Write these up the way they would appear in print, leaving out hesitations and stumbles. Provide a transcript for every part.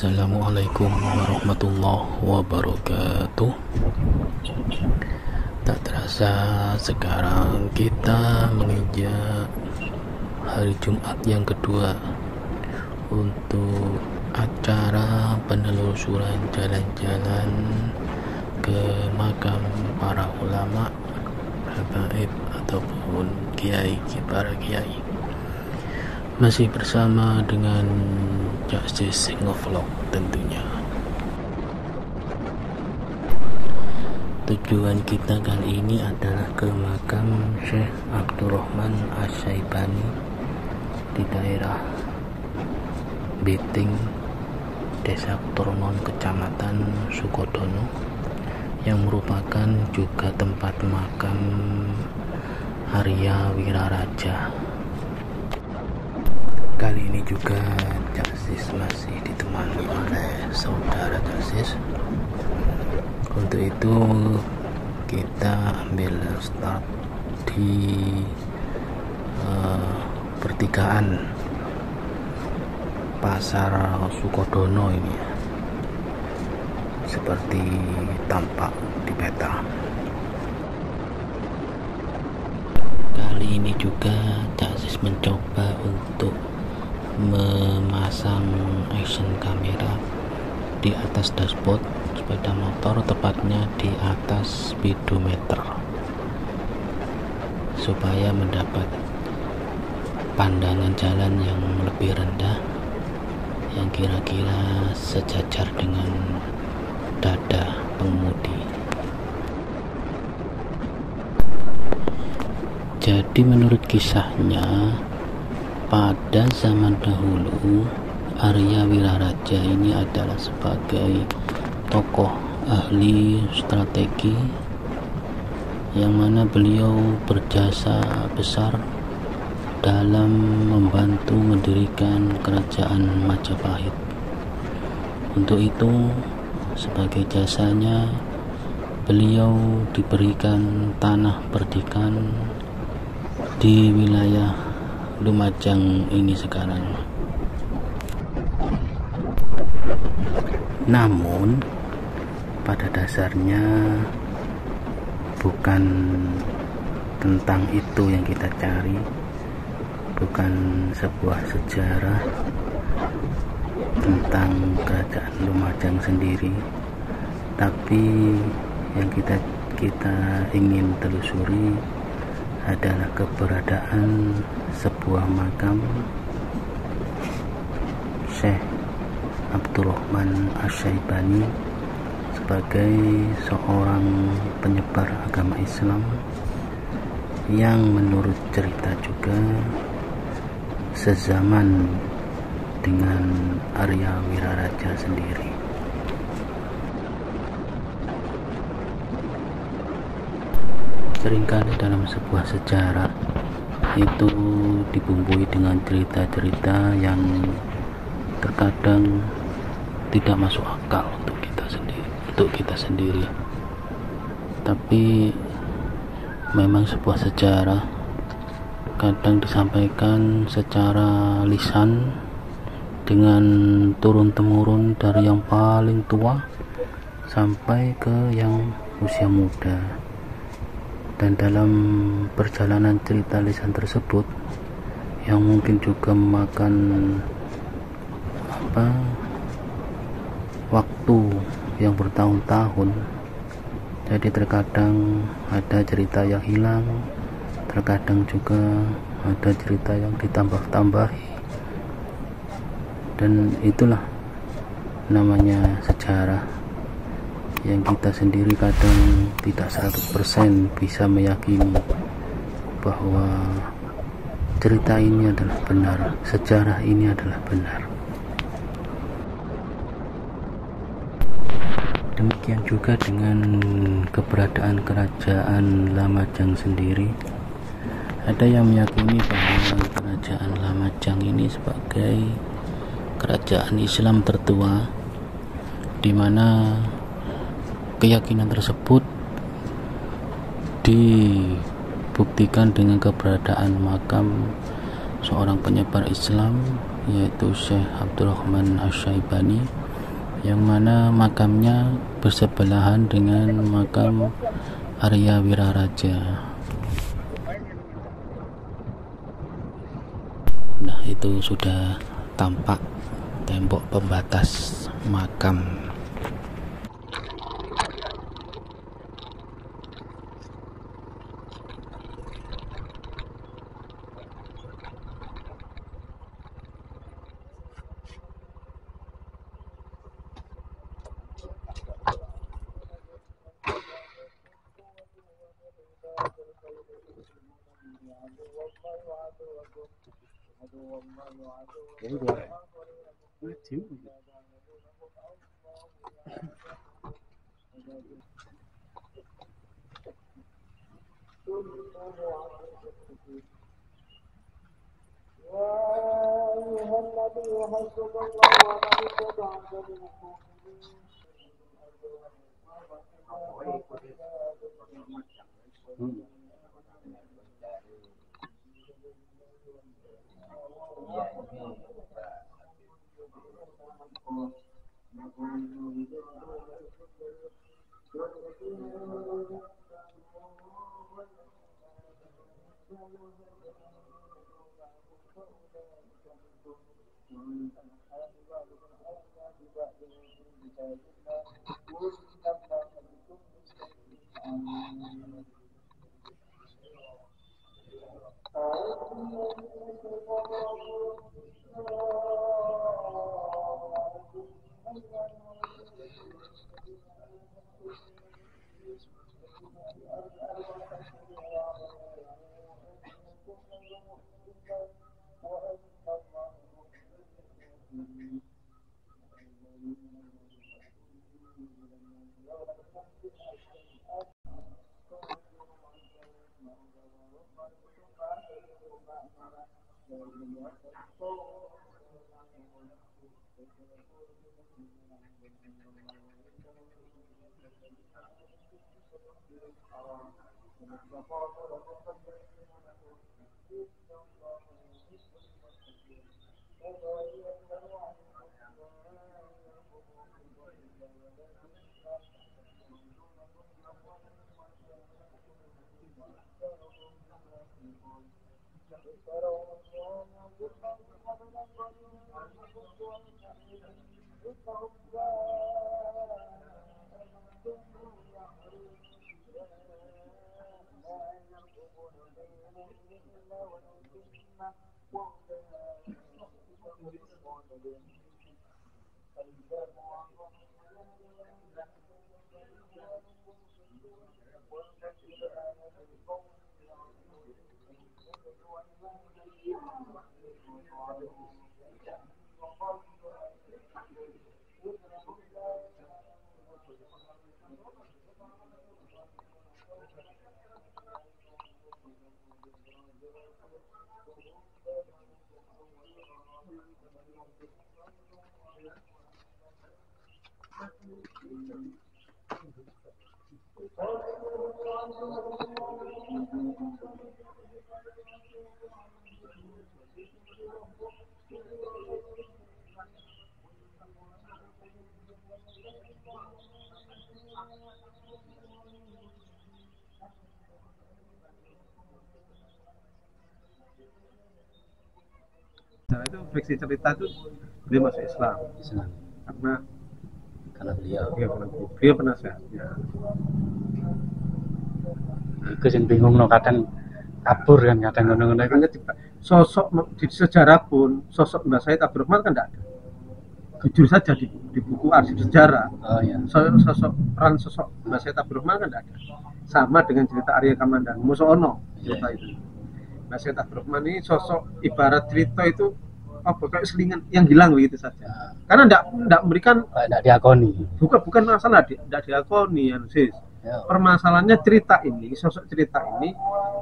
Assalamualaikum warahmatullahi wabarakatuh. Tak terasa sekarang kita menginjak hari Jumat yang kedua untuk acara penelusuran jalan-jalan ke makam para ulama, habaib ataupun para kiai. Masih bersama dengan Justice Ngevlog tentunya. Tujuan kita kali ini adalah ke makam Syekh Abdurrahman Asy-Syaibani di daerah Biting, Desa Turnon, Kecamatan Sukodono, yang merupakan juga tempat makam Arya Wiraraja. Kali ini juga Justice masih ditemani oleh saudara Justice. Untuk itu kita ambil start di pertigaan Pasar Sukodono ini ya, seperti tampak di peta. Kali ini juga Justice mencoba untuk memasang action kamera di atas dashboard sepeda motor, tepatnya di atas speedometer, supaya mendapat pandangan jalan yang lebih rendah, yang kira-kira sejajar dengan dada pengemudi. Jadi menurut kisahnya, pada zaman dahulu Arya Wiraraja ini adalah sebagai tokoh ahli strategi, yang mana beliau berjasa besar dalam membantu mendirikan kerajaan Majapahit. Untuk itu, sebagai jasanya, beliau diberikan tanah perdikan di wilayah Lumajang ini sekarang. Namun pada dasarnya bukan tentang itu yang kita cari, bukan sebuah sejarah tentang kerajaan Lumajang sendiri, tapi yang kita ingin telusuri adalah keberadaan sebuah makam Syekh Abdurrahman Asy-Syaibani sebagai seorang penyebar agama Islam yang menurut cerita juga sezaman dengan Arya Wiraraja sendiri. Seringkali dalam sebuah sejarah itu dibumbui dengan cerita-cerita yang terkadang tidak masuk akal untuk kita sendiri. Tapi memang sebuah sejarah kadang disampaikan secara lisan dengan turun-temurun dari yang paling tua sampai ke yang usia muda. Dan dalam perjalanan cerita lisan tersebut, yang mungkin juga memakan waktu yang bertahun-tahun, jadi terkadang ada cerita yang hilang, terkadang juga ada cerita yang ditambah-tambahi, dan itulah namanya sejarah, yang kita sendiri kadang tidak 100% bisa meyakini bahwa cerita ini adalah benar, sejarah ini adalah benar. Demikian juga dengan keberadaan kerajaan Lumajang sendiri. Ada yang meyakini bahwa kerajaan Lumajang ini sebagai kerajaan Islam tertua, di mana keyakinan tersebut dibuktikan dengan keberadaan makam seorang penyebar Islam, yaitu Syekh Abdurrahman Asy-Syaibani, yang mana makamnya bersebelahan dengan makam Arya Wiraraja. Nah, itu sudah tampak tembok pembatas makam. Nah, itu fiksi cerita itu dia masuk Islam. Karena beliau penasehat. Ya. Itu yang bingung no, kadang kabur kan, kadang ngono-ngono. Sosok di sejarah pun sosok Mbah Said Abdurrahman kan tidak ada. Jujur saja di buku arsip sejarah. Oh iya. Sosok Mbah Said Abdurrahman kan tidak ada. Sama dengan cerita Arya Kamandanu, Musono cerita itu. Mbah Said Abdurrahman ini sosok ibarat cerita itu apa kayak selingan yang hilang begitu saja. Karena tidak memberikan, tidak diakoni. Bukan masalah tidak diakoni ya, sis. Permasalahannya cerita ini, sosok cerita ini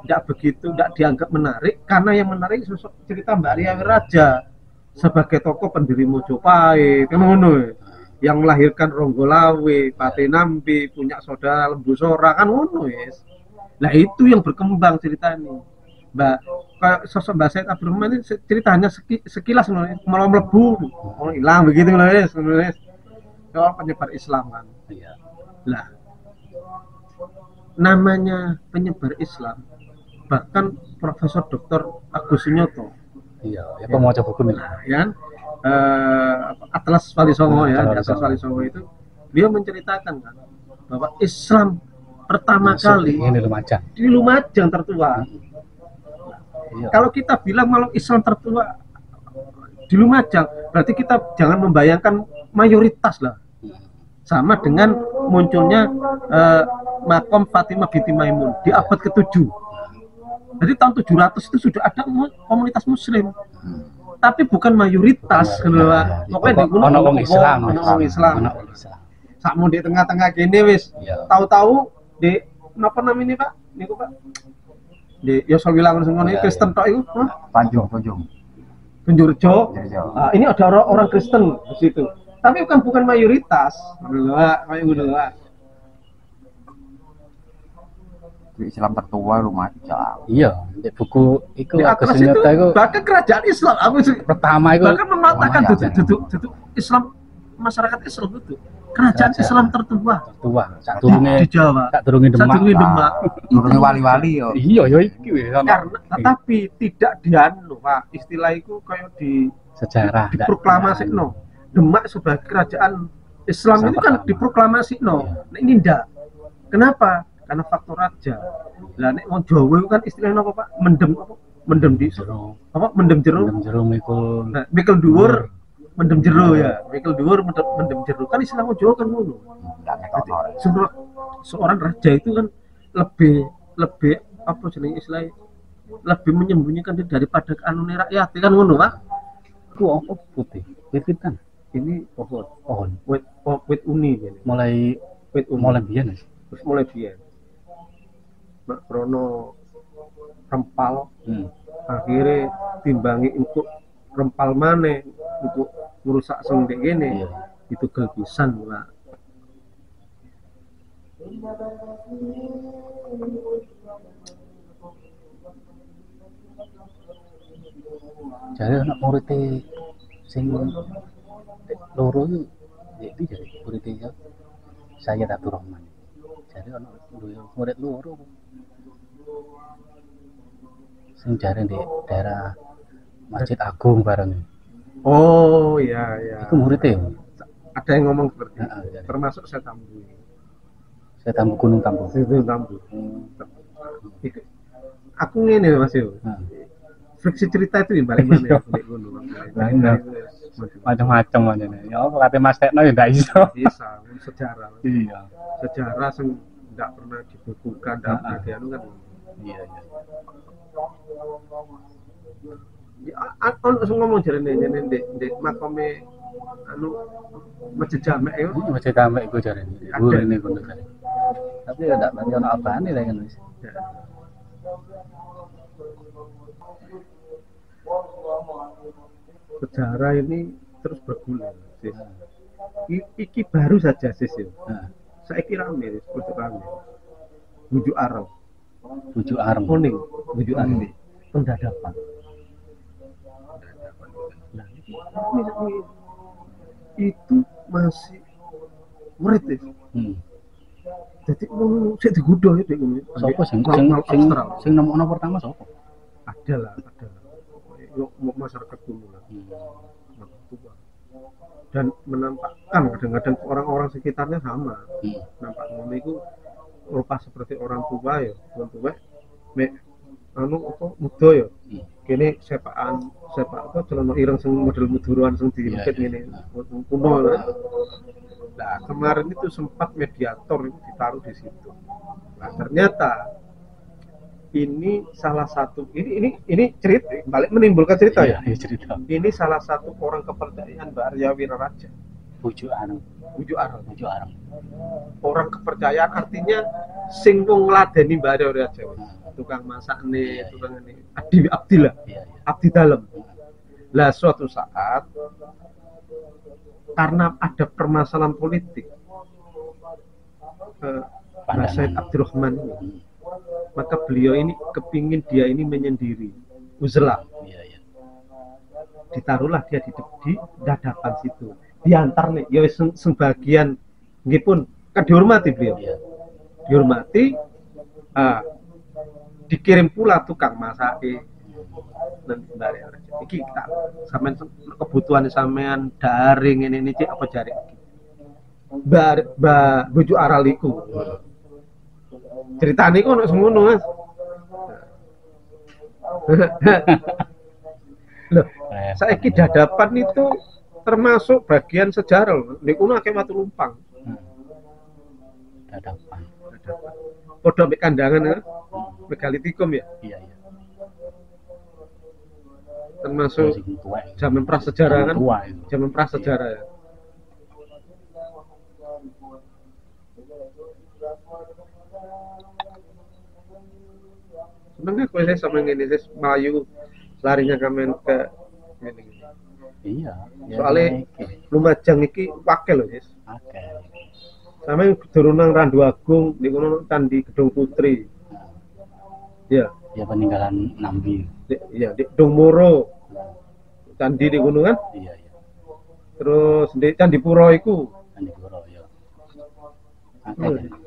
tidak dianggap menarik karena yang menarik sosok cerita Mbak Arya Wiraraja sebagai tokoh pendiri Mojopahit, yang melahirkan Ronggolawe, Patenambi, punya saudara Lembu Sora kan ngono yes. Nah itu yang berkembang cerita ini. Sosok Mbah Said Abdurrahman ini ceritanya sekilas malah melebu, hilang begitu loh yes. Soal penyebar Islam kan. Iya. Lah, namanya penyebar Islam, bahkan Profesor Dr. Agus Sunyoto, Iya, ya kok mau coba buku nih. ya kan, Atlas Wali Songo ya, di Atlas Atlas Wali Songo. Songo itu beliau menceritakan kan bahwa Islam pertama kali ini Lumajang. di Lumajang tertua. Iya. Kalau kita bilang malah Islam tertua di Lumajang, berarti kita jangan membayangkan mayoritas lah. Sama dengan munculnya makom Fatimah binti Maimun di abad ke-7. Jadi tahun 700 itu sudah ada komunitas Muslim, tapi bukan mayoritas. Pokoknya di orang Islam, orang Islam. Sakmu di tengah-tengah gini wis. Tahu-tahu di apa namanya Pak? Niku Pak. Di Yosol Wilangan semua ini Kristen tok itu. Tunjurjo. Ini ada orang Kristen di situ. Tapi bukan mayoritas. Islam tertua Lumajang. Iya, di buku itu Atlas itu bahkan kerajaan Islam pertama itu bahkan mengatakan duduk Islam, masyarakat Islam itu kerajaan Islam tertua sak durunge di Jawa, sak durunge Demak. Durunge wali-wali yo. Iya yo iki wis karena tetapi tidak dianu Pak, istilah itu kayak di sejarah diproklamasino. Demak sebagai kerajaan Islam itu kan diproklamasino. Nah ini ndak. Kenapa? Karena faktor raja. Lah nek wong Jawa itu kan istilahnya apa Pak? Mendem di jero. Apa mendem jero? Mendem jero mikul. Nah, mikul dhuwur, mendem jero ya. Mikul dhuwur, mendem jero. Kan istilah wong Jawa kan ngono. Seorang raja itu kan lebih apa jenenge istilahnya? Lebih menyembunyikan diri daripada anune rakyat kan ngono, Pak. Ku apa putih? Wiwitan. Ini pohon. Wit uni ini. Mulai biyen wis. Terus mulai biyen. Mak Prono rempal. Akhirnya timbangi untuk rempal maneh untuk merusak sing ndek kene. Itu gelpisan Pak. Jadi anak murid sing loro iki jadi murid saya Abdul Rahman. Jadi anak murid loro sing jare di daerah Masjid Agung bareng. Oh iya iya. Itu muridnya. Ada yang ngomong seperti itu. Termasuk saya Tambu. Saya Tambu Gunung Tambu. Itu Tambu. Aku ngene Mas yo. Friksi cerita itu ya balik mana ya gunung. Macam-macam aja nih. Ya apa kata Mas Tekno ya ndak iso. Bisa sejarah. Iya. Sejarah yang nggak pernah dibukukan, nggak pernah dianu kan. Iya iya. Ya, langsung ngomong jarene ndek makome anu Masjid Jamek itu. Masjid Jamek iku jarene. Guru ini kono kan. Tapi ya ndak banyak ono apane lek ngono wis. Sejarah ini terus bergulir. Iki baru saja sis ya. Saya kira rame, bujuk rame. Bujuk arem. Bujuk arem. Kuning, bujuk arem. Pendadapan. Nah, itu masih murid ya. Jadi saya digudoh ya dek ini. Sopo sing nomor pertama sopo? Ada lah. Yuk masyarakat dulu lah. Dan menampakkan kadang-kadang orang-orang sekitarnya sama. Nampak ngono itu rupa seperti orang tua ya, orang tua anu apa muda ya. Kene sepak apa celana ireng sing model muduruan sing diimpit ngene kuno lah. Nah, kemarin itu sempat mediator itu ditaruh di situ. Nah, ternyata ini salah satu ini cerita balik menimbulkan cerita ya. Iya, cerita. Ini salah satu orang kepercayaan Mbak Arya Wiraraja. Bujuk arem. Orang kepercayaan artinya sing wong ngladeni Mbak Arya Wiraraja. Tukang masak nih, tukang ini. Abdi lah. Abdi dalam. Lah suatu saat karena ada permasalahan politik Mbak Said Abdurrahman ini, maka beliau ini kepingin dia ini menyendiri, uzlah. Ditaruhlah dia di hadapan situ. diantar nih ya sebagian nggih pun kan dihormati beliau. Iya. Dihormati, dikirim pula tukang masak nanti dari iki tak sampean kebutuhan sampean daring ini cik apa jari mbak bojo araliku ceritane kok ono semono Mas. Loh, saiki dadapan itu termasuk bagian sejarah loh. Niku akeh watu lumpang. Dadapan. Podok mek kandangan kan? Megalitikum ya. Iya, iya. Termasuk Sing tuwek. zaman prasejarah kan? Tua itu. Zaman prasejarah ya. Seneng aku saya sama ngene saya Melayu larinya kamen ke ngene. Iya. Ya, Soalnya iki. Lumajang iki wakil lho, Sis. Oke. Sampe durung nang Randu Agung di kono Candi Gedung Putri. Ya, Ya peninggalan Nambi. iya di Gedung Moro. Candi di kono kan. Iya, iya. Terus di Candi Puro iku. Candi Puro ya. Iya. Oke.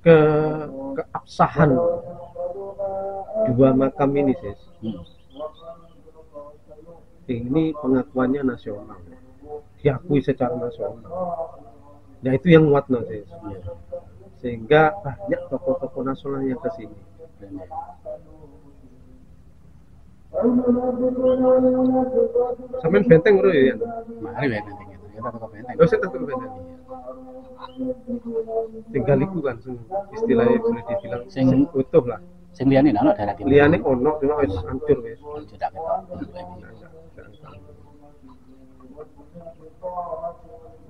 ke keabsahan dua makam ini Sis. Ini pengakuannya nasional, diakui secara nasional. Nah itu yang nguatno Sis. Sehingga banyak tokoh-tokoh nasional yang kesini. Sampai benteng bro ya. Mari benteng gitu. Ya tapi kok benteng. Terus saya ke benteng. Tinggal iku kan istilahnya boleh dibilang Sing- utuh lah. Sing liyane ana daerah timur. Liane ono cuma wis hancur wis. Cedak ketok.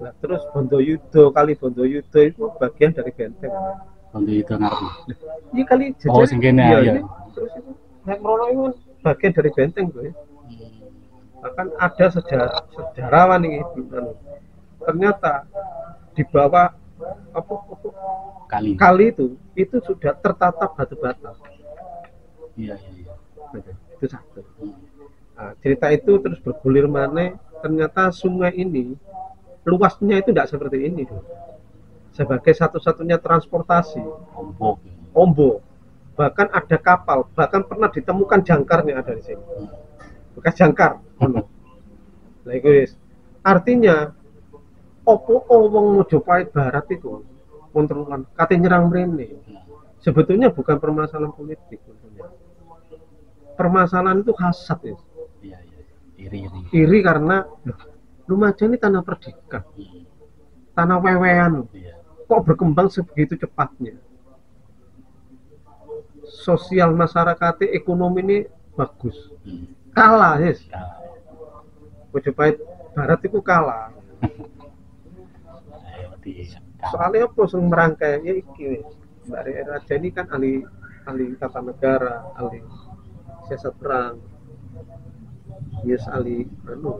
Nah, terus Bondoyudo, kali Bondoyudo itu bagian dari benteng. Untuk itu ngarep. Iya kali Oh, sing kene, iya, iya. ini. Terus itu Nek Merono itu kan bagian dari benteng tuh ya. Bahkan ada sejarawan ini ternyata di bawah apa Kali. itu sudah tertata batu bata. Iya, iya, iya. Itu satu. Nah, cerita itu terus bergulir mana ternyata sungai ini luasnya itu tidak seperti ini tuh. Sebagai satu-satunya transportasi Ombok. ombo, bahkan ada kapal, bahkan pernah ditemukan jangkarnya ada di sini, bekas jangkar. Nah, guys, artinya opo wong Mojopahit Barat itu kontrolan kate nyerang mrene. Sebetulnya bukan permasalahan politik sebetulnya. Permasalahan itu hasad ya. Iya, iya. Iri-iri. Iri karena Lumajang ini tanah perdikan, tanah wewean. Iya. Kok berkembang sebegitu cepatnya? Sosial masyarakat ekonomi ini bagus. Kalah, yes. Kalah. Mojopahit Barat itu kalah. Ayo di Soalnya apa sing merangkai ya iki wis. Mbak Raja ini kan ahli tata negara, ahli siasat perang. Yes ahli anu.